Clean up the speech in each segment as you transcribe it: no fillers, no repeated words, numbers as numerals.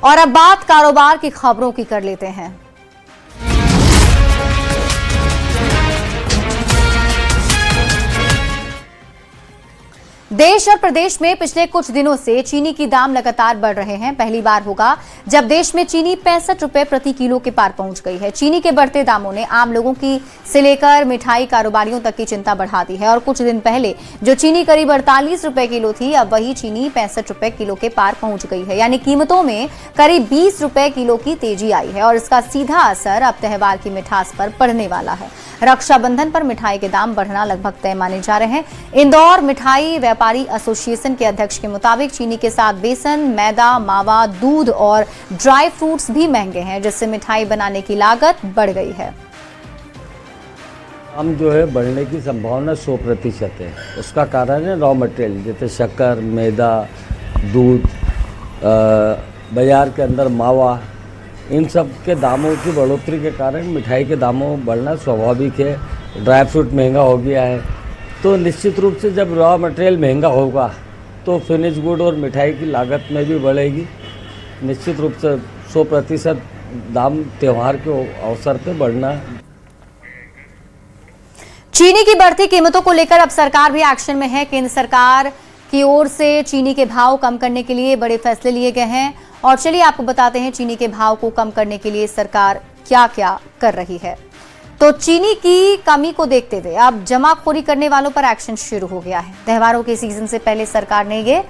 और अब बात कारोबार की खबरों की कर लेते हैं। देश और प्रदेश में पिछले कुछ दिनों से चीनी की दाम लगातार बढ़ रहे हैं। पहली बार होगा जब देश में चीनी 65 रुपए प्रति किलो के पार पहुंच गई है। चीनी के बढ़ते दामों ने आम लोगों की से लेकर मिठाई कारोबारियों तक की चिंता बढ़ा दी है और कुछ दिन पहले जो चीनी करीब 48 रुपए किलो थी, अब वही चीनी 65 रुपए किलो के पार पहुंच गई है। यानी कीमतों में करीब 20 रुपए किलो की तेजी आई है और इसका सीधा असर अब त्योहार की मिठास पर पड़ने वाला है। रक्षाबंधन पर मिठाई के दाम बढ़ना लगभग तय माने जा रहे हैं। इंदौर मिठाई व्यापारी एसोसिएशन के अध्यक्ष के मुताबिक चीनी के साथ बेसन, मैदा, मावा, दूध और ड्राई फ्रूट्स भी महंगे हैं, जिससे मिठाई बनाने की लागत बढ़ गई है। दाम जो है बढ़ने की संभावना 100% है। उसका कारण है रॉ मटेरियल जैसे शक्कर, मैदा, दूध, बाजार के अंदर मावा, इन सब के दामों की बढ़ोतरी के कारण मिठाई के दामों बढ़ना स्वाभाविक है। ड्राई फ्रूट महंगा हो गया है, तो निश्चित रूप से जब रॉ मटेरियल महंगा होगा तो फिनिश गुड और मिठाई की लागत में भी बढ़ेगी। निश्चित रूप से 100% दाम त्यौहार के अवसर पर बढ़ना। चीनी की बढ़ती कीमतों को लेकर अब सरकार भी एक्शन में है। केंद्र सरकार की ओर से चीनी के भाव कम करने के लिए बड़े फैसले लिए गए हैं और चलिए आपको बताते हैं चीनी के भाव को कम करने के लिए सरकार क्या क्या कर रही है। तो चीनी की कमी को देखते हुए अब जमाखोरी करने वालों पर एक्शन शुरू हो गया है। त्योहारों के सीजन से पहले सरकार ने ये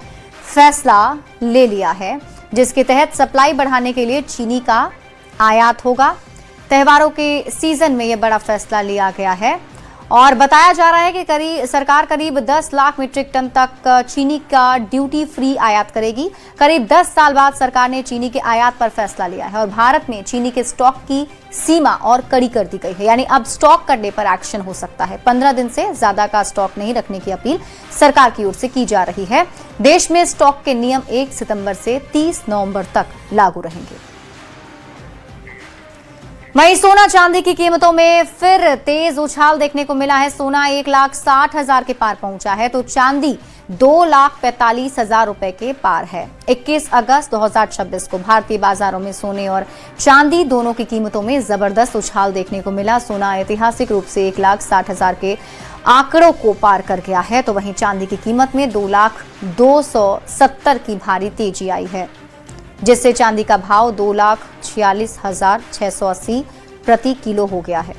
फैसला ले लिया है, जिसके तहत सप्लाई बढ़ाने के लिए चीनी का आयात होगा। त्योहारों के सीजन में यह बड़ा फैसला लिया गया है और बताया जा रहा है कि सरकार करीब 10 लाख मीट्रिक टन तक चीनी का ड्यूटी फ्री आयात करेगी। करीब 10 साल बाद सरकार ने चीनी के आयात पर फैसला लिया है और भारत में चीनी के स्टॉक की सीमा और कड़ी कर दी गई है। यानी अब स्टॉक करने पर एक्शन हो सकता है। 15 दिन से ज्यादा का स्टॉक नहीं रखने की अपील सरकार की ओर से की जा रही है। देश में स्टॉक के नियम 1 सितंबर से 30 नवंबर तक लागू रहेंगे। वहीं सोना चांदी की कीमतों में फिर तेज उछाल देखने को मिला है। सोना 1,60,000 के पार पहुंचा है तो चांदी 2,45,000 रुपए के पार है। 21 अगस्त 2026 को भारतीय बाजारों में सोने और चांदी दोनों की कीमतों में जबरदस्त उछाल देखने को मिला। सोना ऐतिहासिक रूप से 1,60,000 के आंकड़ों को पार कर गया है तो वहीं चांदी की कीमत में 2,270,000 की भारी तेजी आई है, जिससे चांदी का भाव 2,46,680 प्रति किलो हो गया है।